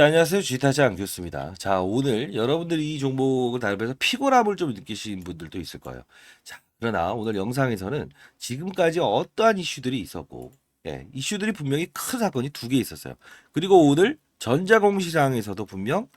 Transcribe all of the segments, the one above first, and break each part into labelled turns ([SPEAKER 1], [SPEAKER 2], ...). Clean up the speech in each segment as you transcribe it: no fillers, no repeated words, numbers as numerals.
[SPEAKER 1] 자, 안녕하세요. 주식타자 안교수입니다. 자, 오늘 여러분들이 이 종목을 다루면서 피곤함을 좀 느끼시는 분들도 있을 거예요. 자, 그러나 오늘 영상에서는 지금까지 어떠한 이슈들이 있었고, 이슈들이 분명히 큰 사건이 두 개 있었어요. 그리고 오늘 전자공시장에서도 분명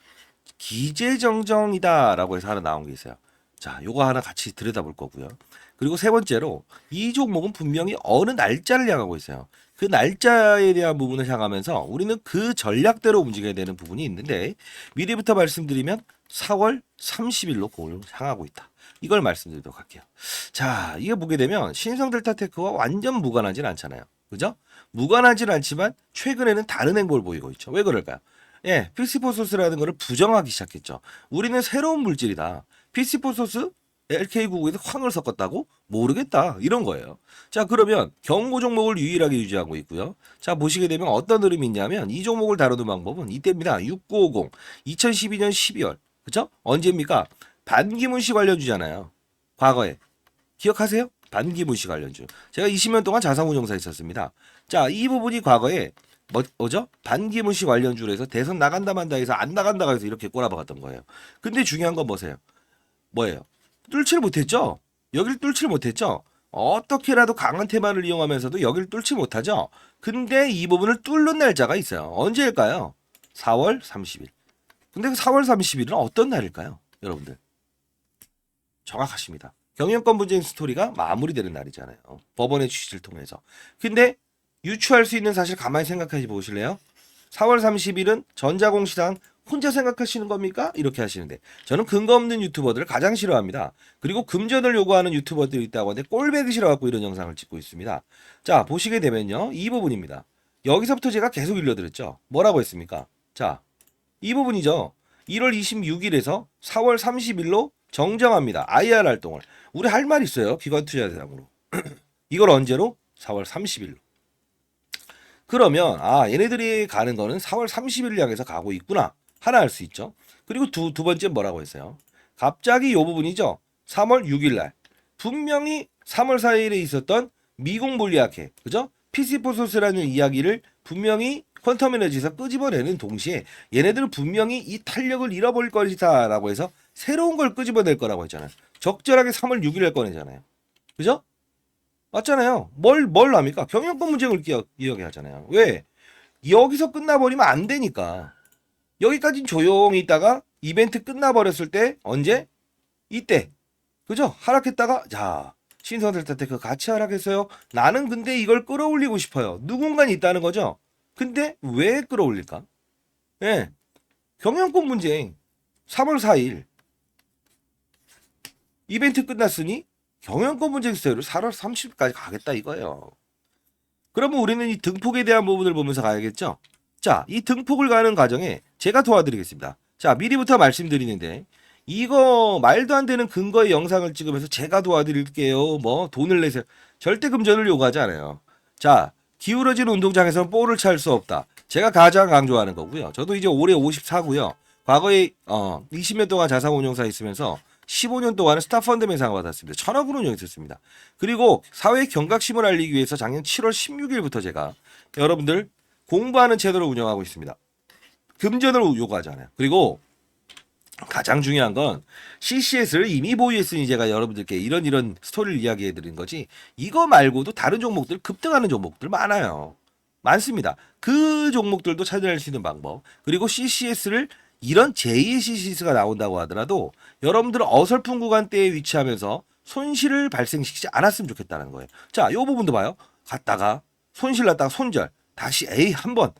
[SPEAKER 1] 기재정정이다라고 해서 하나 나온 게 있어요. 자, 요거 하나 같이 들여다볼 거고요. 그리고 세 번째로 이 종목은 분명히 어느 날짜를 향하고 있어요. 그 날짜에 대한 부분을 향하면서 우리는 그 전략대로 움직여야 되는 부분이 있는데 미리부터 말씀드리면 4월 30일로 그걸 향하고 있다. 이걸 말씀드리도록 할게요. 자, 이게 보게 되면 신성델타테크와 완전 무관하진 않잖아요. 그죠? 무관하진 않지만 최근에는 다른 행보를 보이고 있죠. 왜 그럴까요? 피시포소스라는 거를 부정하기 시작했죠. 우리는 새로운 물질이다. 피시포소스 LK99에서 황을 섞었다고? 모르겠다. 이런 거예요. 자, 그러면 경고 종목을 유일하게 유지하고 있고요. 자, 보시게 되면 어떤 흐름이 있냐면 이 종목을 다루는 방법은 이때입니다. 6950. 2012년 12월. 그죠? 언제입니까? 반기문 씨 관련주잖아요. 과거에. 기억하세요? 반기문 씨 관련주. 제가 20년 동안 자산운용사에 있었습니다. 자, 이 부분이 과거에 뭐죠? 반기문 씨 관련주로 해서 대선 나간다 만다 해서 안 나간다고 해서 이렇게 꼬라박았던 거예요. 근데 중요한 건 뭐세요? 뭐예요? 뚫지를 못했죠? 여기를 뚫지를 못했죠? 어떻게라도 강한 테마를 이용하면서도 여기를 뚫지 못하죠? 근데 이 부분을 뚫는 날짜가 있어요. 언제일까요? 4월 30일. 근데 그 4월 30일은 어떤 날일까요? 여러분들. 정확하십니다. 경영권 분쟁 스토리가 마무리되는 날이잖아요. 법원의 취지를 통해서. 근데 유추할 수 있는 사실 가만히 생각해 보실래요? 4월 30일은 전자공시장 혼자 생각하시는 겁니까? 이렇게 하시는데 저는 근거 없는 유튜버들을 가장 싫어합니다. 그리고 금전을 요구하는 유튜버들이 있다고 하는데 꼴배기 싫어갖고 이런 영상을 찍고 있습니다. 자, 보시게 되면요. 이 부분입니다. 여기서부터 제가 계속 일러드렸죠. 뭐라고 했습니까? 자, 이 부분이죠. 1월 26일에서 4월 30일로 정정합니다. IR 활동을. 우리 할 말 있어요. 기관 투자 대상으로. 이걸 언제로? 4월 30일로. 그러면 얘네들이 가는 거는 4월 30일을 향해서 가고 있구나. 하나 알 수 있죠. 그리고 두 번째 뭐라고 했어요? 갑자기 이 부분이죠. 3월 6일 날. 분명히 3월 4일에 있었던 미국 물리학회, 그죠? 피시포소스라는 이야기를 분명히 퀀텀 에너지에서 끄집어내는 동시에 얘네들은 분명히 이 탄력을 잃어버릴 것이다라고 해서 새로운 걸 끄집어낼 거라고 했잖아요. 적절하게 3월 6일에 꺼내잖아요. 그죠? 맞잖아요. 뭘 합니까? 경영권 문제를 이야기하잖아요. 왜? 여기서 끝나버리면 안 되니까. 여기까지는 조용히 있다가 이벤트 끝나버렸을 때 언제? 이때. 그죠? 하락했다가 자 신성델타테크 같이 하락했어요. 나는 근데 이걸 끌어올리고 싶어요. 누군가 있다는 거죠. 근데 왜 끌어올릴까? 예. 경영권 문제 3월 4일 이벤트 끝났으니 경영권 문제 스테이로 4월 30일까지 가겠다 이거예요. 그러면 우리는 이 등폭에 대한 부분을 보면서 가야겠죠. 자, 이 등폭을 가는 과정에 제가 도와드리겠습니다. 자, 미리부터 말씀드리는데 이거 말도 안 되는 근거의 영상을 찍으면서 제가 도와드릴게요. 뭐 돈을 내세요. 절대 금전을 요구하지 않아요. 자, 기울어진 운동장에서는 볼을 찰 수 없다. 제가 가장 강조하는 거고요. 저도 이제 올해 54고요. 과거에 20년 동안 자산운용사에 있으면서 15년 동안은 스타펀드 매상을 받았습니다. 1,000억으로 운영했었습니다. 그리고 사회 경각심을 알리기 위해서 작년 7월 16일부터 제가 여러분들 공부하는 채널을 운영하고 있습니다. 금전을 요구하지 않아요. 그리고 가장 중요한 건 CCS를 이미 보유했으니 제가 여러분들께 이런 스토리를 이야기해 드린 거지 이거 말고도 다른 종목들 급등하는 종목들 많아요. 많습니다. 그 종목들도 찾아낼 수 있는 방법 그리고 CCS를 이런 제2의 CCS가 나온다고 하더라도 여러분들 어설픈 구간대에 위치하면서 손실을 발생시키지 않았으면 좋겠다는 거예요. 자, 이 부분도 봐요. 갔다가 손실 났다가 손절 다시 에이 한번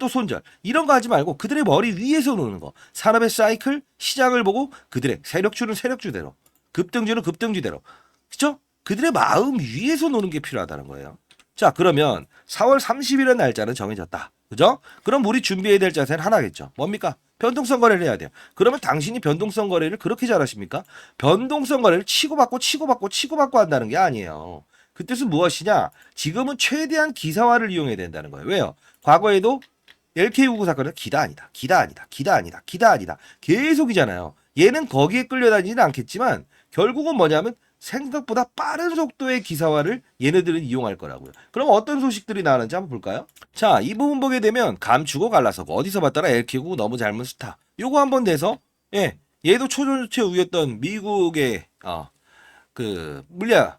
[SPEAKER 1] 또 손절 이런 거 하지 말고 그들의 머리 위에서 노는 거 산업의 사이클 시장을 보고 그들의 세력주는 세력주대로 급등주는 급등주대로 그죠? 그들의 마음 위에서 노는 게 필요하다는 거예요. 자, 그러면 4월 30일의 날짜는 정해졌다. 그죠? 그럼 우리 준비해야 될 자세는 하나겠죠. 뭡니까? 변동성 거래를 해야 돼요. 그러면 당신이 변동성 거래를 그렇게 잘하십니까? 변동성 거래를 치고받고 한다는 게 아니에요. 그 뜻은 무엇이냐? 지금은 최대한 기사화를 이용해야 된다는 거예요. 왜요? 과거에도 LK99 사건은 기다 아니다. 기다 아니다. 기다 아니다. 기다 아니다. 계속이잖아요. 얘는 거기에 끌려다니지는 않겠지만 결국은 뭐냐면 생각보다 빠른 속도의 기사화를 얘네들은 이용할 거라고요. 그럼 어떤 소식들이 나오는지 한번 볼까요? 자, 이 부분 보게 되면 감추고 갈라서고 어디서 봤더라 LK국 너무 잘못 스타. 요거 한번 내서 얘도 초전도체 우였던 미국의 그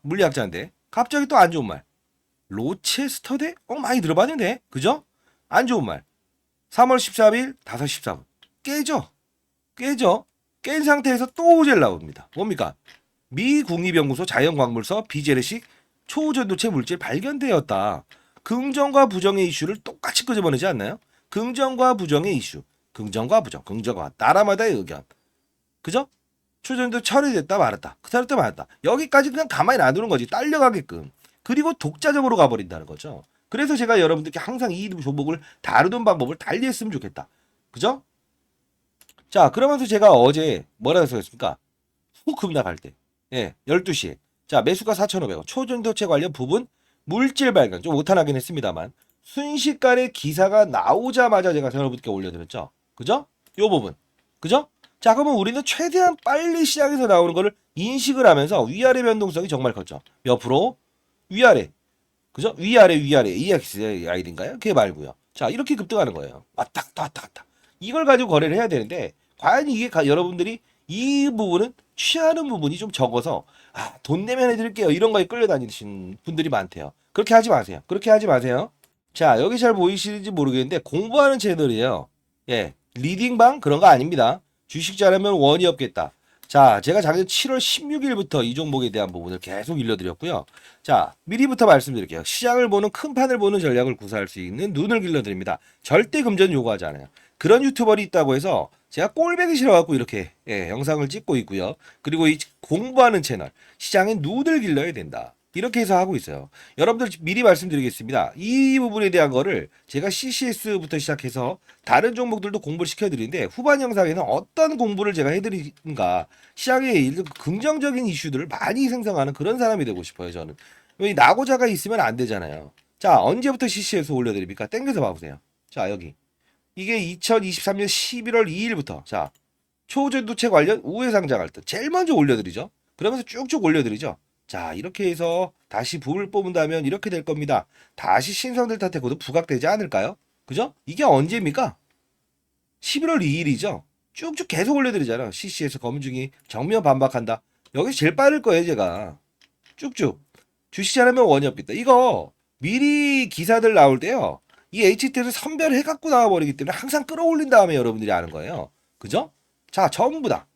[SPEAKER 1] 물리학자인데 갑자기 또 안 좋은 말. 로체스터대? 많이 들어봤는데 그죠? 안 좋은 말. 3월 13일 5시 14분 깨져. 깬 상태에서 또 호재를 나옵니다. 뭡니까? 미 국립연구소 자연광물서 비제네식 초전도체 물질 발견되었다. 긍정과 부정의 이슈를 똑같이 끄집어내지 않나요? 긍정과 부정의 이슈. 긍정과 부정. 긍정과 나라마다의 의견. 그죠? 초전도 처리됐다 말았다. 처리됐다 말았다. 여기까지 그냥 가만히 놔두는 거지. 딸려가게끔. 그리고 독자적으로 가버린다는 거죠. 그래서 제가 여러분들께 항상 이 조목을 다루는 방법을 달리 했으면 좋겠다. 그죠? 자, 그러면서 제가 어제 뭐라고 했습니까? 훅 급락할 때. 12시에. 자, 매수가 4,500원. 초전도체 관련 부분 물질 발견. 좀 오탄하긴 했습니다만. 순식간에 기사가 나오자마자 제가 여러분께 올려드렸죠. 그죠? 요 부분. 그죠? 자, 그러면 우리는 최대한 빨리 시장에서 나오는 거를 인식을 하면서 위아래 변동성이 정말 컸죠. 몇 프로? 위아래. 그죠? 위아래. EXID인가요? 그게 말고요. 자, 이렇게 급등하는 거예요. 왔다 갔다. 이걸 가지고 거래를 해야 되는데 과연 이게 여러분들이 이 부분은 취하는 부분이 좀 적어서 돈 내면 해드릴게요. 이런 거에 끌려다니시는 분들이 많대요. 그렇게 하지 마세요. 자, 여기 잘 보이시는지 모르겠는데 공부하는 채널이에요. 리딩방 그런 거 아닙니다. 주식 잘하면 원이 없겠다. 자, 제가 작년 7월 16일부터 이 종목에 대한 부분을 계속 일러드렸고요. 자, 미리부터 말씀드릴게요. 시장을 보는 큰 판을 보는 전략을 구사할 수 있는 눈을 길러드립니다. 절대 금전 요구하지 않아요. 그런 유튜버들이 있다고 해서 제가 꼴배기 싫어갖고 이렇게 영상을 찍고 있고요. 그리고 이 공부하는 채널 시장에 눈을 길러야 된다. 이렇게 해서 하고 있어요. 여러분들 미리 말씀드리겠습니다. 이 부분에 대한 거를 제가 CCS부터 시작해서 다른 종목들도 공부를 시켜드리는데 후반 영상에는 어떤 공부를 제가 해드리는가 시장에 긍정적인 이슈들을 많이 생성하는 그런 사람이 되고 싶어요. 저는. 왜 나고자가 있으면 안 되잖아요. 자, 언제부터 CCS 올려드립니까? 땡겨서 봐보세요. 자, 여기. 이게 2023년 11월 2일부터 자 초전도체 관련 우회 상장할 때 제일 먼저 올려드리죠. 그러면서 쭉쭉 올려드리죠. 자, 이렇게 해서 다시 붐을 뽑은다면 이렇게 될 겁니다. 다시 신성델타 테크도 부각되지 않을까요? 그죠? 이게 언제입니까? 11월 2일이죠. 쭉쭉 계속 올려드리잖아요. CC에서 검증이 정면 반박한다. 여기 제일 빠를 거예요, 제가. 쭉쭉. 주식 잘하면 원이 없겠다. 이거 미리 기사들 나올 때요. 이 HT를 선별해갖고 나와버리기 때문에 항상 끌어올린 다음에 여러분들이 아는 거예요. 그죠? 자, 전부 다.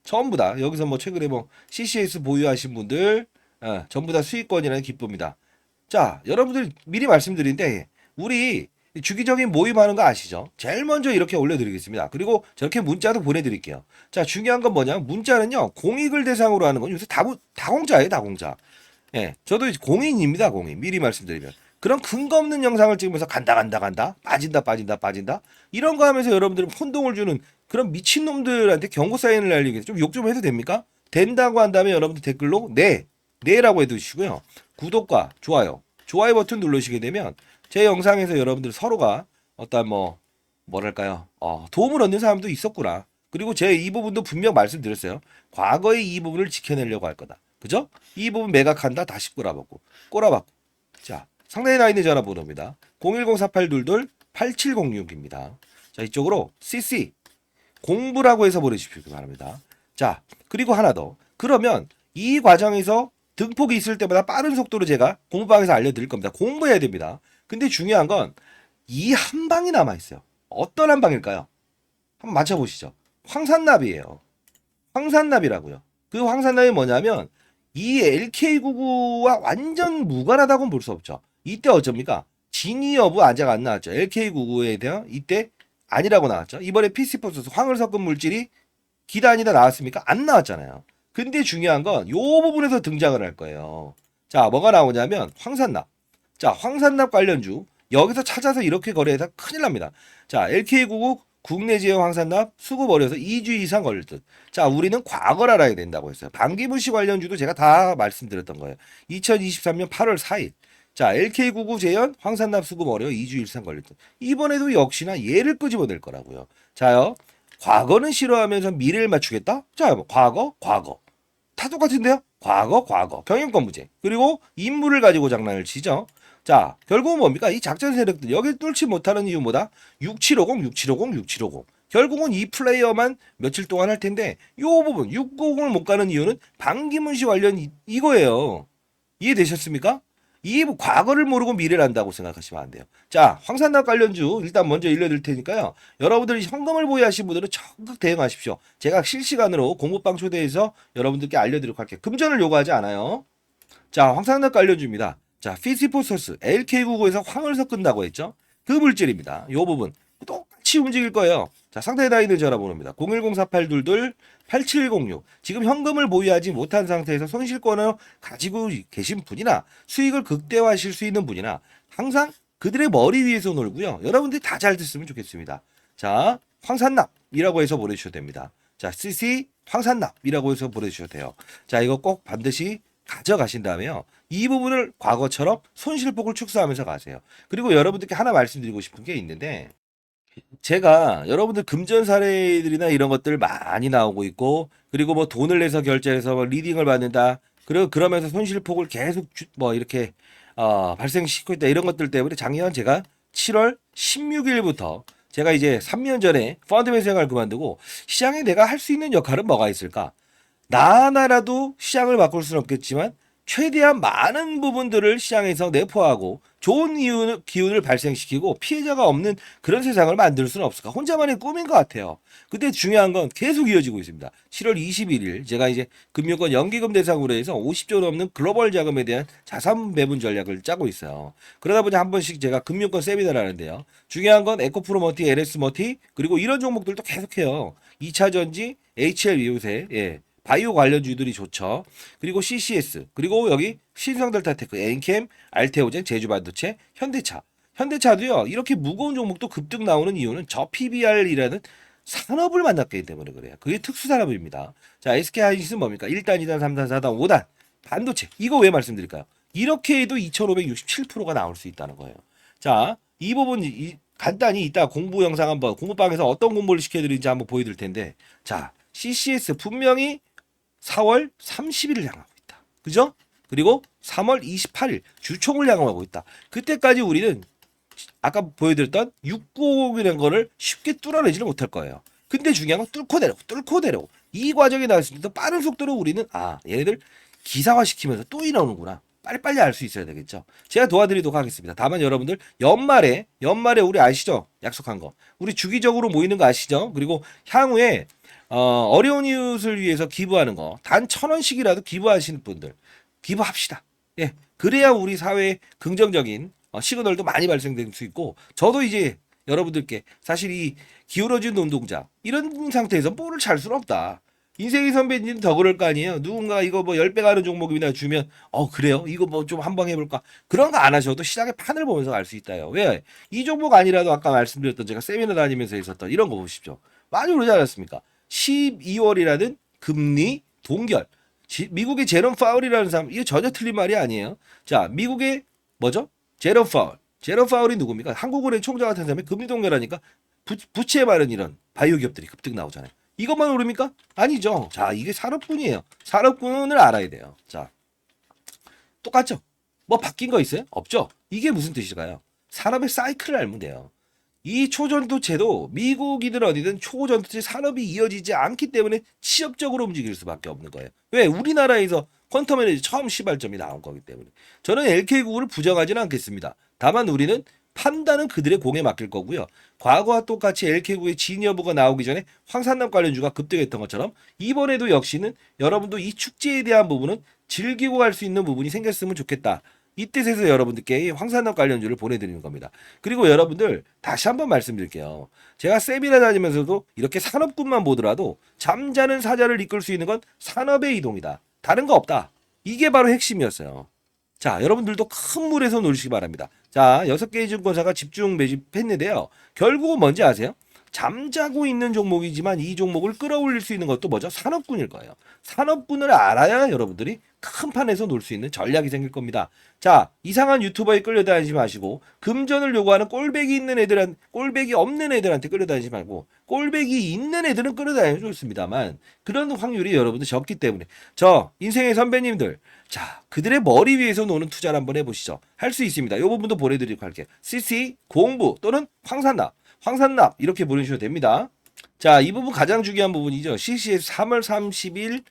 [SPEAKER 1] 여기서 뭐 최근에 뭐 CCS 보유하신 분들, 전부 다 수익권이라는 기쁨이다. 자, 여러분들 미리 말씀드린데, 우리 주기적인 모임하는 거 아시죠? 제일 먼저 이렇게 올려드리겠습니다. 그리고 저렇게 문자도 보내드릴게요. 자, 중요한 건 뭐냐? 문자는요, 공익을 대상으로 하는 건 요새 다 공짜예요, 다 공짜. 저도 공인입니다, 공인. 미리 말씀드리면. 그런 근거 없는 영상을 찍으면서 간다 빠진다 이런 거 하면서 여러분들은 혼동을 주는 그런 미친놈들한테 경고 사인을 날리기 위해서 좀 욕 좀 해도 됩니까? 된다고 한다면 여러분들 댓글로 네라고 해두시고요. 구독과 좋아요 버튼 누르시게 되면 제 영상에서 여러분들 서로가 어떤 뭐랄까요 도움을 얻는 사람도 있었구나. 그리고 제 이 부분도 분명 말씀드렸어요. 과거의 이 부분을 지켜내려고 할 거다. 그죠? 이 부분 매각한다 다시 꼬라박고 자, 상단에 나와 있는 전화번호입니다. 010-4822-8706입니다. 자, 이쪽으로 CC 공부라고 해서 보내주시기 바랍니다. 자, 그리고 하나 더. 그러면 이 과정에서 등폭이 있을 때마다 빠른 속도로 제가 공부방에서 알려드릴 겁니다. 공부해야 됩니다. 근데 중요한 건 이 한 방이 남아있어요. 어떤 한 방일까요? 한번 맞춰보시죠. 황산납이에요. 황산납이라고요. 그 황산납이 뭐냐면 이 LK99와 완전 무관하다고는 볼 수 없죠. 이때 어쩝니까? 진위 여부 아직 안 나왔죠. LK99에 대한 이때 아니라고 나왔죠. 이번에 PC포스스 황을 섞은 물질이 기단이다 나왔습니까? 안 나왔잖아요. 근데 중요한 건 요 부분에서 등장을 할 거예요. 자, 뭐가 나오냐면 황산납. 자, 황산납 관련주 여기서 찾아서 이렇게 거래해서 큰일 납니다. 자, LK99 국내 지역 황산납 수급 어려서 2주 이상 걸릴 듯. 자, 우리는 과거를 알아야 된다고 했어요. 반기문씨 관련주도 제가 다 말씀드렸던 거예요. 2023년 8월 4일. 자, LK99 재현 황산납 수급 어려 2주 이상 걸릴 듯. 이번에도 역시나 얘를 끄집어낼 거라고요. 자요. 과거는 싫어하면서 미래를 맞추겠다? 자, 과거. 다 똑같은데요? 과거, 경영권 문제. 그리고 인물을 가지고 장난을 치죠. 자, 결국은 뭡니까? 이 작전 세력들 여기 뚫지 못하는 이유 뭐다? 6750, 6750, 6750. 결국은 이 플레이어만 며칠 동안 할 텐데 요 부분 650을 못 가는 이유는 반기문 씨 관련 이거예요. 이해되셨습니까? 이 과거를 모르고 미래를 안다고 생각하시면 안 돼요. 자, 황산납 관련주 일단 먼저 일러드릴 테니까요. 여러분들이 현금을 보유하신 분들은 적극 대응하십시오. 제가 실시간으로 공부방 초대해서 여러분들께 알려드리도록 할게요. 금전을 요구하지 않아요. 자, 황산납 관련주입니다. 자, 피시포서스 LK99에서 황을 섞은다고 했죠. 그 물질입니다. 요 부분 똑같이 움직일 거예요. 자, 상단에 다 있는 전화번호입니다. 010-4822-8706. 지금 현금을 보유하지 못한 상태에서 손실권을 가지고 계신 분이나 수익을 극대화하실 수 있는 분이나 항상 그들의 머리 위에서 놀고요. 여러분들이 다 잘 듣으면 좋겠습니다. 자, 황산납이라고 해서 보내주셔도 됩니다. 자, CC 황산납이라고 해서 보내주셔도 돼요. 자, 이거 꼭 반드시 가져가신 다음에요. 이 부분을 과거처럼 손실폭을 축소하면서 가세요. 그리고 여러분들께 하나 말씀드리고 싶은 게 있는데 제가 여러분들 금전 사례들이나 이런 것들 많이 나오고 있고 그리고 뭐 돈을 내서 결제해서 뭐 리딩을 받는다. 그리고 그러면서 손실폭을 계속 뭐 이렇게 발생시키고 있다. 이런 것들 때문에 작년 제가 7월 16일부터 제가 이제 3년 전에 펀드맨 생활을 그만두고 시장에 내가 할 수 있는 역할은 뭐가 있을까? 나 하나라도 시장을 바꿀 수는 없겠지만 최대한 많은 부분들을 시장에서 내포하고 좋은 기운을 발생시키고 피해자가 없는 그런 세상을 만들 수는 없을까? 혼자만의 꿈인 것 같아요. 근데 중요한 건 계속 이어지고 있습니다. 7월 21일 제가 이제 금융권 연기금 대상으로 해서 50조 넘는 글로벌 자금에 대한 자산 배분 전략을 짜고 있어요. 그러다 보니 한 번씩 제가 금융권 세미나를 하는데요. 중요한 건 에코프로 머티, LS 머티 그리고 이런 종목들도 계속해요. 2차 전지, HL 요새 바이오 관련주들이 좋죠. 그리고 CCS, 그리고 여기 신성델타테크, 엔캠, 알테오젠, 제주반도체, 현대차. 현대차도요. 이렇게 무거운 종목도 급등 나오는 이유는 저 PBR이라는 산업을 만났기 때문에 그래요. 그게 특수산업입니다. 자, SK하이닉스는 뭡니까? 1단, 2단, 3단, 4단, 5단. 반도체. 이거 왜 말씀드릴까요? 이렇게 해도 2567%가 나올 수 있다는 거예요. 자, 이 부분 간단히 이따 공부 영상 한번 공부방에서 어떤 공부를 시켜드리는지 한번 보여드릴 텐데 자, CCS 분명히 4월 30일을 향하고 있다. 그죠? 그리고 3월 28일 주총을 향하고 있다. 그때까지 우리는 아까 보여드렸던 690이라는 거를 쉽게 뚫어내지는 못할 거예요. 근데 중요한 건 뚫고 내려고. 이 과정에 나왔을 때 빠른 속도로 우리는 얘네들 기사화시키면서 또 이러는구나. 빨리빨리 알 수 있어야 되겠죠. 제가 도와드리도록 하겠습니다. 다만 여러분들 연말에 우리 아시죠? 약속한 거. 우리 주기적으로 모이는 거 아시죠? 그리고 향후에 어려운 이웃을 위해서 기부하는 거. 단 1,000원씩이라도 기부하시는 분들. 기부합시다. 예. 그래야 우리 사회에 긍정적인 시그널도 많이 발생될 수 있고 저도 이제 여러분들께 사실 이 기울어진 눈동자 이런 상태에서 볼을 찰 수는 없다. 인생의 선배님 더 그럴 거 아니에요. 누군가 이거 뭐 10배 가는 종목이나 주면 그래요? 이거 뭐 좀 한번 해볼까? 그런 거 안 하셔도 시장의 판을 보면서 알 수 있다요. 왜? 이 종목 아니라도 아까 말씀드렸던 제가 세미나 다니면서 있었던 이런 거 보십시오. 많이 오르지 않았습니까? 12월이라는 금리 동결. 미국의 제롬 파울이라는 사람 이거 전혀 틀린 말이 아니에요. 자, 미국의 뭐죠? 제롬 파울. 제롬 파울이 누굽니까? 한국은행 총장 같은 사람이 금리 동결하니까 부채에 마른 이런 바이오 기업들이 급등 나오잖아요. 이것만 오릅니까? 아니죠. 자, 이게 산업군이에요. 산업군을 알아야 돼요. 자, 똑같죠? 뭐 바뀐 거 있어요? 없죠? 이게 무슨 뜻일까요? 산업의 사이클을 알면 돼요. 이 초전도체도 미국이든 어디든 초전도체 산업이 이어지지 않기 때문에 취업적으로 움직일 수밖에 없는 거예요. 왜? 우리나라에서 퀀텀 에너지 처음 시발점이 나온 거기 때문에. 저는 LK99를 부정하지는 않겠습니다. 다만 우리는 판단은 그들의 공에 맡길 거고요. 과거와 똑같이 LK9의 진 여부가 나오기 전에 황산납 관련주가 급등했던 것처럼 이번에도 역시는 여러분도 이 축제에 대한 부분은 즐기고 갈 수 있는 부분이 생겼으면 좋겠다. 이 뜻에서 여러분들께 황산납 관련주를 보내드리는 겁니다. 그리고 여러분들 다시 한번 말씀드릴게요. 제가 세미나 다니면서도 이렇게 산업군만 보더라도 잠자는 사자를 이끌 수 있는 건 산업의 이동이다. 다른 거 없다. 이게 바로 핵심이었어요. 자, 여러분들도 큰 물에서 놀시기 바랍니다. 자, 6개의 증권사가 집중 매집했는데요. 결국은 뭔지 아세요? 잠자고 있는 종목이지만 이 종목을 끌어올릴 수 있는 것도 뭐죠? 산업군일 거예요. 산업군을 알아야 여러분들이 큰 판에서 놀 수 있는 전략이 생길 겁니다. 자, 이상한 유튜버에 끌려다니지 마시고 금전을 요구하는 꼴배기 없는 애들한테 끌려다니지 말고 꼴배기 있는 애들은 끌려다니면 좋습니다만 그런 확률이 여러분들 적기 때문에 저 인생의 선배님들 자 그들의 머리 위에서 노는 투자를 한번 해보시죠. 할 수 있습니다. 이 부분도 보내드리고 할게요. CC 공부 또는 황산납 이렇게 보내주셔도 됩니다. 자, 이 부분 가장 중요한 부분이죠. CC에서 3월 30일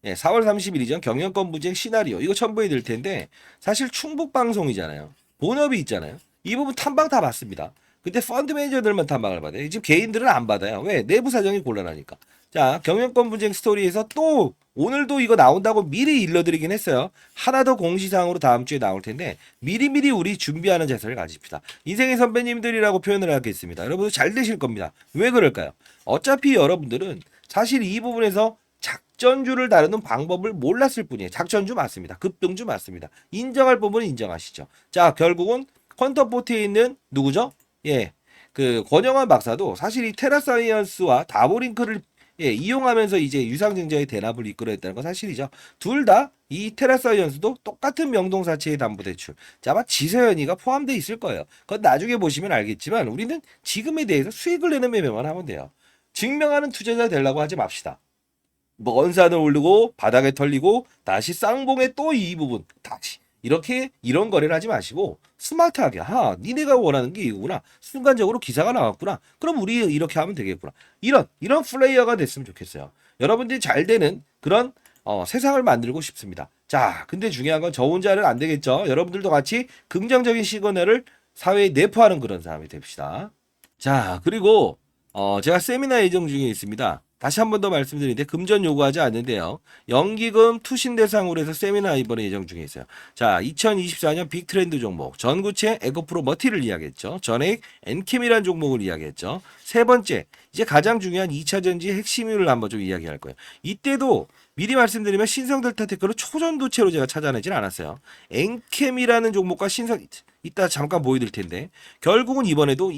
[SPEAKER 1] 4월 30일이죠. 경영권 분쟁 시나리오 이거 첨부해 드릴 텐데 사실 충북 방송이잖아요. 본업이 있잖아요. 이 부분 탐방 다 받습니다. 근데 펀드 매니저들만 탐방을 받아요. 지금 개인들은 안 받아요. 왜? 내부 사정이 곤란하니까. 자, 경영권 분쟁 스토리에서 또 오늘도 이거 나온다고 미리 일러드리긴 했어요. 하나 더 공시사항으로 다음 주에 나올 텐데 미리미리 우리 준비하는 자세를 가집시다. 인생의 선배님들이라고 표현을 하겠습니다. 여러분들 잘 되실 겁니다. 왜 그럴까요? 어차피 여러분들은 사실 이 부분에서 작전주를 다루는 방법을 몰랐을 뿐이에요. 작전주 맞습니다. 급등주 맞습니다. 인정할 부분은 인정하시죠. 자, 결국은 퀀터포트에 있는 누구죠? 예, 그 권영환 박사도 사실 이 테라사이언스와 다보링크를 이용하면서 이제 유상증자의 대납을 이끌어냈다는 건 사실이죠. 둘 다 이 테라사이언스도 똑같은 명동사채의 담보대출. 자, 아마 지서연이가 포함되어 있을 거예요. 그건 나중에 보시면 알겠지만 우리는 지금에 대해서 수익을 내는 매매만 하면 돼요. 증명하는 투자자 되려고 하지 맙시다. 먼 산을 오르고 바닥에 털리고 다시 쌍봉에 또 이 부분 다시 이렇게 이런 거래를 하지 마시고 스마트하게 니네가 원하는 게 이거구나. 순간적으로 기사가 나왔구나. 그럼 우리 이렇게 하면 되겠구나. 이런 플레이어가 됐으면 좋겠어요. 여러분들이 잘 되는 그런 세상을 만들고 싶습니다. 자, 근데 중요한 건 저 혼자는 안 되겠죠. 여러분들도 같이 긍정적인 시그널을 사회에 내포하는 그런 사람이 됩시다. 자, 그리고 제가 세미나 예정 중에 있습니다. 다시 한 번 더 말씀드리는데 금전 요구하지 않는데요. 연기금 투신 대상으로 해서 세미나 이번에 예정 중에 있어요. 자, 2024년 빅트렌드 종목 전구체 에코프로 머티를 이야기했죠. 전액 엔캠이라는 종목을 이야기했죠. 세 번째 이제 가장 중요한 2차전지 핵심을 한번 좀 이야기할 거예요. 이때도 미리 말씀드리면 신성델타테크로 초전도체로 제가 찾아내진 않았어요. 엔캠이라는 종목과 이따 잠깐 보여드릴 텐데 결국은 이번에도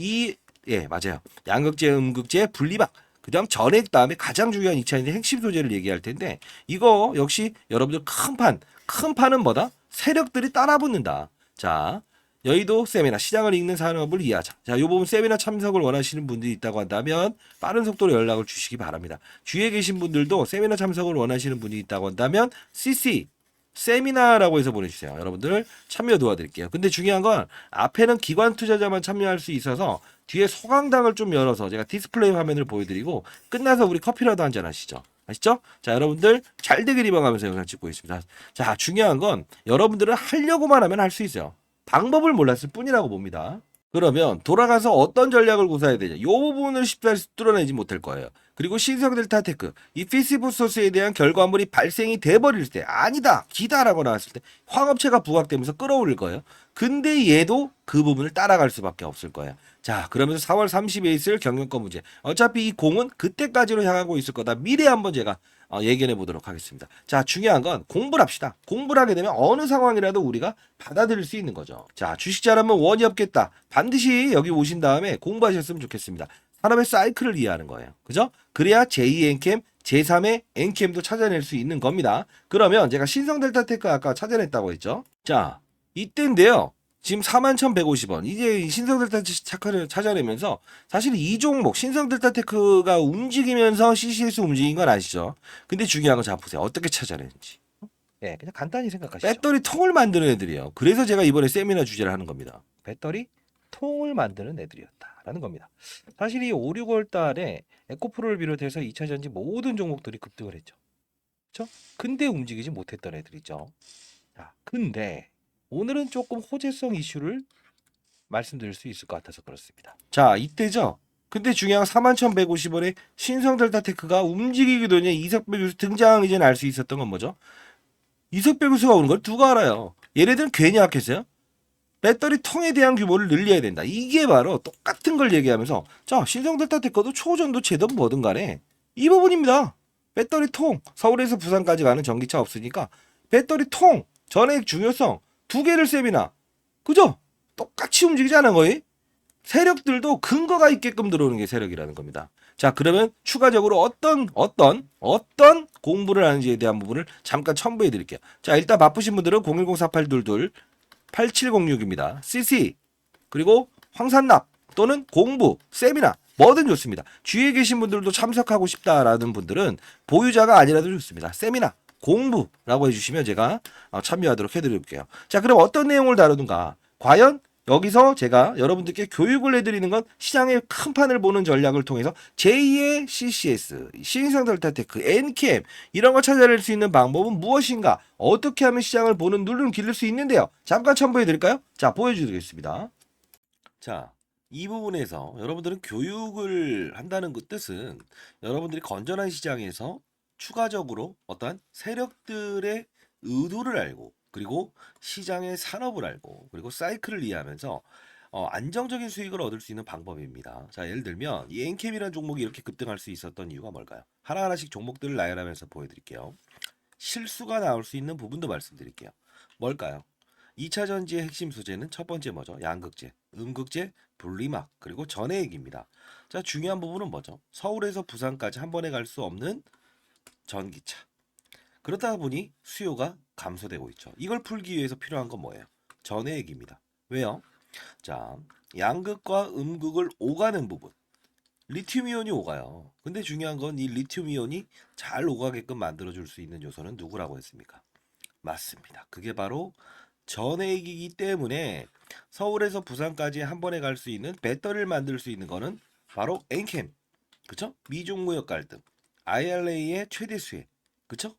[SPEAKER 1] 맞아요. 양극재, 음극재, 분리막 그 다음 전액 다음에 가장 중요한 2차전지 핵심 소재를 얘기할 텐데 이거 역시 여러분들 큰 판은 뭐다? 세력들이 따라붙는다. 자, 여의도 세미나 시장을 읽는 산업을 이해하자. 자, 이 부분 세미나 참석을 원하시는 분들이 있다고 한다면 빠른 속도로 연락을 주시기 바랍니다. 주위에 계신 분들도 세미나 참석을 원하시는 분이 있다고 한다면 CC 세미나라고 해서 보내주세요. 여러분들 참여 도와드릴게요. 근데 중요한 건 앞에는 기관 투자자만 참여할 수 있어서 뒤에 소강당을 좀 열어서 제가 디스플레이 화면을 보여드리고 끝나서 우리 커피라도 한잔 하시죠. 아시죠? 자, 여러분들 잘 되길 희망하면서 영상 찍고 있습니다. 자, 중요한 건 여러분들은 하려고만 하면 할 수 있어요. 방법을 몰랐을 뿐이라고 봅니다. 그러면 돌아가서 어떤 전략을 구사해야 되냐? 이 부분을 쉽사리 뚫어내지 못할 거예요. 그리고 신성델타테크 이 피시브소스에 대한 결과물이 발생이 돼버릴 때 아니다 기다라고 나왔을 때 화업체가 부각되면서 끌어올릴 거예요. 근데 얘도 그 부분을 따라갈 수밖에 없을 거예요. 자, 그러면서 4월 30일에 있을 경영권 문제 어차피 이 공은 그때까지로 향하고 있을 거다. 미래 한번 제가 예견해 보도록 하겠습니다. 자, 중요한 건 공부를 합시다. 공부를 하게 되면 어느 상황이라도 우리가 받아들일 수 있는 거죠. 자, 주식 잘하면 원이 없겠다. 반드시 여기 오신 다음에 공부하셨으면 좋겠습니다. 산업의 사이클을 이해하는 거예요. 그죠? 그래야 제2의 엔캠, 제3의 엔캠도 찾아낼 수 있는 겁니다. 그러면 제가 신성델타테크 아까 찾아냈다고 했죠. 자, 이때인데요. 지금 41,150원. 이제 신성델타테크를 찾아내면서 사실 이 종목 신성델타테크가 움직이면서 CCS 움직인 건 아시죠? 근데 중요한 건 자 보세요. 어떻게 찾아내는지. 예, 그냥 간단히 생각하시죠. 배터리 통을 만드는 애들이에요. 그래서 제가 이번에 세미나 주제를 하는 겁니다. 배터리 통을 만드는 애들이었다라는 겁니다. 사실 이 5, 6월 달에 에코프로를 비롯해서 2차전지 모든 종목들이 급등을 했죠. 그렇죠? 근데 움직이지 못했던 애들이죠. 자, 근데 오늘은 조금 호재성 이슈를 말씀드릴 수 있을 것 같아서 그렇습니다. 자, 이때죠. 근데 중요한 41,150원에 신성델타테크가 움직이게 되냐 이석배 교수 등장 이제는 알 수 있었던 건 뭐죠? 이석배 교수가 오는 걸 누가 알아요? 얘네들은 괜히 약했어요? 배터리 통에 대한 규모를 늘려야 된다. 이게 바로 똑같은 걸 얘기하면서 자, 신성델타테크도 초전도체든 뭐든 간에 이 부분입니다. 배터리 통, 서울에서 부산까지 가는 전기차 없으니까 배터리 통, 전액 중요성 두 개를 세미나. 그죠? 똑같이 움직이지 않은 거예요? 세력들도 근거가 있게끔 들어오는 게 세력이라는 겁니다. 자, 그러면 추가적으로 어떤 공부를 하는지에 대한 부분을 잠깐 첨부해 드릴게요. 자, 일단 바쁘신 분들은 010-4822 8706입니다. CC 그리고 황산납 또는 공부, 세미나 뭐든 좋습니다. 주위에 계신 분들도 참석하고 싶다라는 분들은 보유자가 아니라도 좋습니다. 세미나, 공부라고 해주시면 제가 참여하도록 해드릴게요. 자, 그럼 어떤 내용을 다루는가? 과연 여기서 제가 여러분들께 교육을 해드리는 건 시장의 큰 판을 보는 전략을 통해서 제2의 CCS, 신인상 델타테크, NCAM 이런 거 찾아낼 수 있는 방법은 무엇인가? 어떻게 하면 시장을 보는 눈을 기를 수 있는데요. 잠깐 첨부해 드릴까요? 자, 보여드리겠습니다. 자, 이 부분에서 여러분들은 교육을 한다는 그 뜻은 여러분들이 건전한 시장에서 추가적으로 어떠한 세력들의 의도를 알고 그리고 시장의 산업을 알고 그리고 사이클을 이해하면서 안정적인 수익을 얻을 수 있는 방법입니다. 자, 예를 들면 이 엔캠이라는 종목이 이렇게 급등할 수 있었던 이유가 뭘까요? 하나하나씩 종목들을 나열하면서 보여드릴게요. 실수가 나올 수 있는 부분도 말씀드릴게요. 뭘까요? 2차 전지의 핵심 소재는 첫 번째 뭐죠? 양극재, 음극재, 분리막, 그리고 전해액입니다. 자, 중요한 부분은 뭐죠? 서울에서 부산까지 한 번에 갈 수 없는 전기차. 그렇다 보니 수요가 감소되고 있죠. 이걸 풀기 위해서 필요한 건 뭐예요? 전해액입니다. 왜요? 자, 양극과 음극을 오가는 부분. 리튬 이온이 오가요. 근데 중요한 건 이 리튬 이온이 잘 오가게끔 만들어줄 수 있는 요소는 누구라고 했습니까? 맞습니다. 그게 바로 전해액이기 때문에 서울에서 부산까지 한 번에 갈 수 있는 배터리를 만들 수 있는 거는 바로 엔캠. 그쵸? 미중 무역 갈등, IRA의 최대 수혜. 그쵸?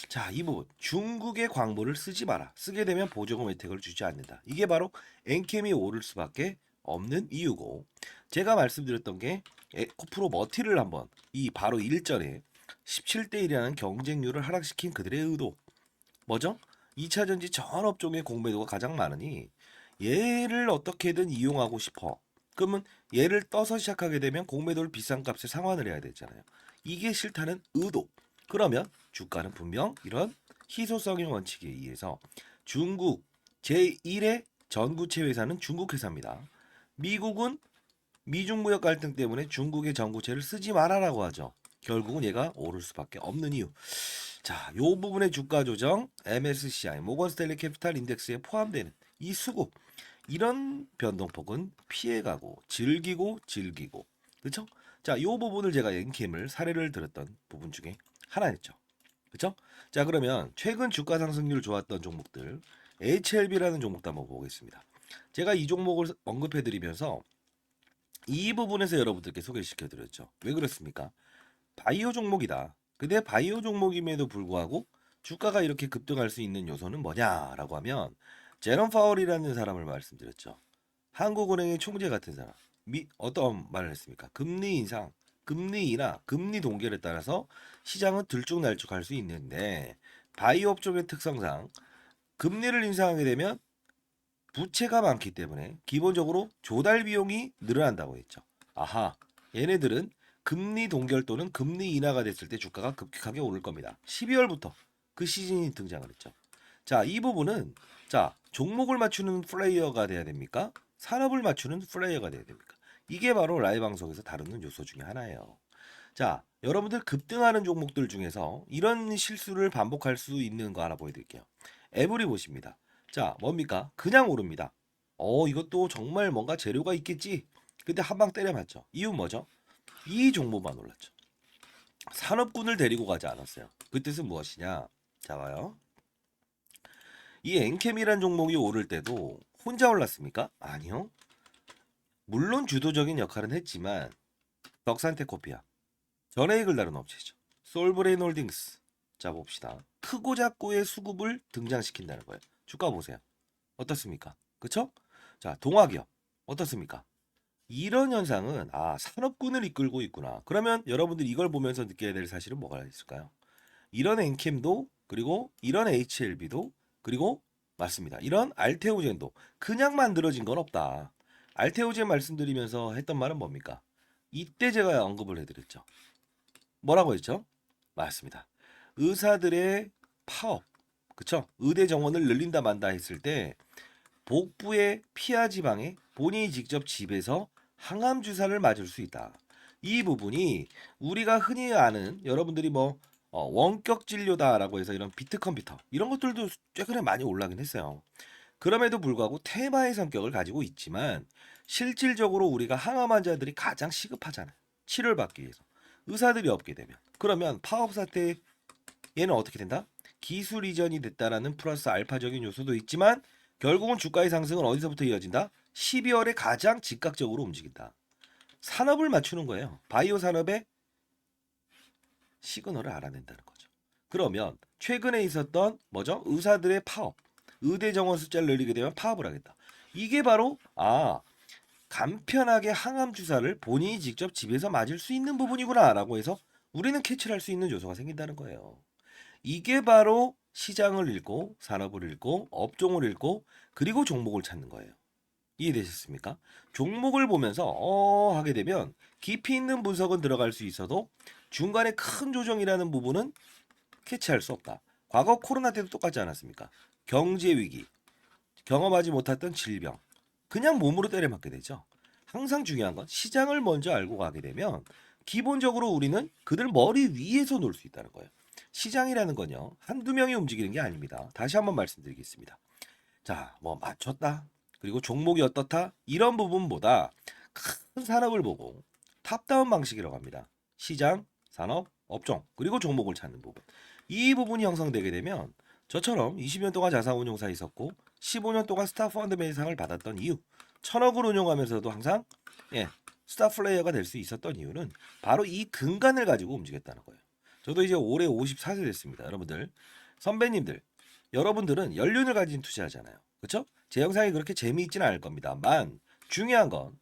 [SPEAKER 1] 자, 이 부분. 중국의 광물을 쓰지 마라. 쓰게 되면 보조금 혜택을 주지 않는다. 이게 바로 엔캠이 오를 수밖에 없는 이유고, 제가 말씀드렸던 게 에코프로 머티를 한번 이 바로 일전에 17대 1이라는 경쟁률을 하락시킨 그들의 의도. 뭐죠? 2차 전지 전 업종의 공매도가 가장 많으니 얘를 어떻게든 이용하고 싶어. 그러면 얘를 떠서 시작하게 되면 공매도를 비싼 값에 상환을 해야 되잖아요. 이게 싫다는 의도. 그러면 주가는 분명 이런 희소성의 원칙에 의해서 중국 제1의 전구체 회사는 중국 회사입니다. 미국은 미중 무역 갈등 때문에 중국의 전구체를 쓰지 말아라고 하죠. 결국은 얘가 오를 수밖에 없는 이유. 자, 요 부분의 주가 조정 MSCI 모건 스탠리 캐피탈 인덱스에 포함되는 이 수급 이런 변동폭은 피해가고 즐기고 그렇죠? 자, 요 부분을 제가 엔캠을 사례를 들었던 부분 중에 하나였죠. 그렇죠? 자, 그러면 최근 주가 상승률 좋았던 종목들 HLB라는 종목도 한번 보겠습니다. 제가 이 종목을 언급해 드리면서 이 부분에서 여러분들께 소개시켜 드렸죠. 왜 그렇습니까? 바이오 종목이다. 근데 바이오 종목임에도 불구하고 주가가 이렇게 급등할 수 있는 요소는 뭐냐라고 하면 제롬 파월이라는 사람을 말씀드렸죠. 한국은행의 총재 같은 사람. 어떤 말을 했습니까? 금리 인상, 금리 인하, 금리 동결에 따라서 시장은 들쭉날쭉할 수 있는데 바이오 업종의 특성상 금리를 인상하게 되면 부채가 많기 때문에 기본적으로 조달 비용이 늘어난다고 했죠. 아하, 얘네들은 금리 동결 또는 금리 인하가 됐을 때 주가가 급격하게 오를 겁니다. 12월부터 그 시즌이 등장을 했죠. 자, 이 부분은 자, 종목을 맞추는 플레이어가 돼야 됩니까? 산업을 맞추는 플레이어가 돼야 됩니까? 이게 바로 라이브 방송에서 다루는 요소 중에 하나예요. 자, 여러분들 급등하는 종목들 중에서 이런 실수를 반복할 수 있는 거 하나 보여드릴게요. 에브리 보십니다. 자, 뭡니까? 그냥 오릅니다. 이것도 정말 뭔가 재료가 있겠지. 근데 한 방 때려맞죠. 이유 뭐죠? 이 종목만 올랐죠. 산업군을 데리고 가지 않았어요. 그 뜻은 무엇이냐? 자, 봐요. 이 엔캠이란 종목이 오를 때도 혼자 올랐습니까? 아니요. 물론 주도적인 역할은 했지만 덕산테코피아, 전해액을 다룬 업체죠. 솔브레인 홀딩스. 자, 봅시다. 크고 작고의 수급을 등장시킨다는 거예요. 주가 보세요. 어떻습니까? 그쵸? 자, 동화기업 어떻습니까? 이런 현상은 산업군을 이끌고 있구나. 그러면 여러분들이 이걸 보면서 느껴야 될 사실은 뭐가 있을까요? 이런 엔캠도 그리고 이런 HLB도 그리고 맞습니다. 이런 알테오젠도 그냥 만들어진 건 없다. 알테오젠 말씀드리면서 했던 말은 뭡니까? 이때 제가 언급을 해드렸죠. 뭐라고 했죠? 맞습니다. 의사들의 파업, 그쵸? 의대 정원을 늘린다 만다 했을 때 복부의 피하 지방에 본인이 직접 집에서 항암 주사를 맞을 수 있다. 이 부분이 우리가 흔히 아는 여러분들이 뭐 원격 진료다라고 해서 이런 비트 컴퓨터 이런 것들도 최근에 많이 올라가긴 했어요. 그럼에도 불구하고 테마의 성격을 가지고 있지만 실질적으로 우리가 항암 환자들이 가장 시급하잖아요. 치료를 받기 위해서. 의사들이 없게 되면. 그러면 파업 사태에 얘는 어떻게 된다? 기술 이전이 됐다라는 플러스 알파적인 요소도 있지만 결국은 주가의 상승은 어디서부터 이어진다? 12월에 가장 즉각적으로 움직인다. 산업을 맞추는 거예요. 바이오 산업의 시그널을 알아낸다는 거죠. 그러면 최근에 있었던 뭐죠? 의사들의 파업. 의대 정원 숫자를 늘리게 되면 파업을 하겠다. 이게 바로 간편하게 항암 주사를 본인이 직접 집에서 맞을 수 있는 부분이구나라고 해서 우리는 캐치를 할 수 있는 요소가 생긴다는 거예요. 이게 바로 시장을 읽고 산업을 읽고 업종을 읽고 그리고 종목을 찾는 거예요. 이해되셨습니까? 종목을 보면서 하게 되면 깊이 있는 분석은 들어갈 수 있어도 중간에 큰 조정이라는 부분은 캐치할 수 없다. 과거 코로나 때도 똑같지 않았습니까? 경제 위기, 경험하지 못했던 질병, 그냥 몸으로 때려맞게 되죠. 항상 중요한 건 시장을 먼저 알고 가게 되면 기본적으로 우리는 그들 머리 위에서 놀 수 있다는 거예요. 시장이라는 건요, 한두 명이 움직이는 게 아닙니다. 다시 한번 말씀드리겠습니다. 자, 뭐 맞췄다. 그리고 종목이 어떻다. 이런 부분보다 큰 산업을 보고 탑다운 방식이라고 합니다. 시장, 산업, 업종, 그리고 종목을 찾는 부분. 이 부분이 형성되게 되면 저처럼 20년 동안 자산운용사에 있었고 15년 동안 스타펀드 매상을 받았던 이유, 1000억을 운용하면서도 항상 스타 플레이어가 될 수 있었던 이유는 바로 이 근간을 가지고 움직였다는 거예요. 저도 이제 올해 54세 됐습니다. 여러분들, 선배님들, 여러분들은 연륜을 가진 투자하잖아요. 그렇죠? 제 영상이 그렇게 재미있지는 않을 겁니다만 중요한 건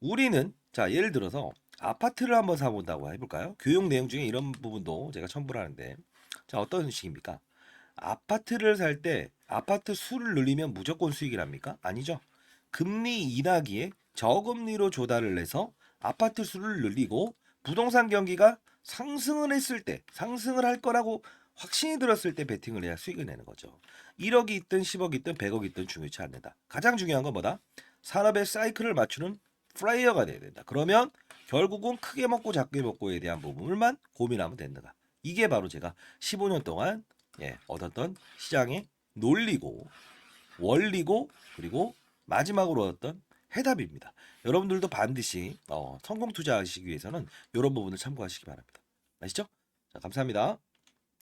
[SPEAKER 1] 우리는 자 예를 들어서 아파트를 한번 사본다고 해볼까요? 교육 내용 중에 이런 부분도 제가 첨부를 하는데 자 어떤 식입니까? 아파트를 살 때 아파트 수를 늘리면 무조건 수익이랍니까? 아니죠. 금리 인하기에 저금리로 조달을 해서 아파트 수를 늘리고 부동산 경기가 상승을 했을 때 상승을 할 거라고 확신이 들었을 때 베팅을 해야 수익을 내는 거죠. 1억이 있든 10억이 있든 100억이 있든 중요치 않는다. 가장 중요한 건 뭐다? 산업의 사이클을 맞추는 플레이어가 돼야 된다. 그러면 결국은 크게 먹고 작게 먹고에 대한 부분을만 고민하면 된다. 이게 바로 제가 15년 동안 얻었던 시장의 논리고 원리고 그리고 마지막으로 얻었던 해답입니다. 여러분들도 반드시 성공 투자하시기 위해서는 이런 부분을 참고하시기 바랍니다. 아시죠? 자, 감사합니다.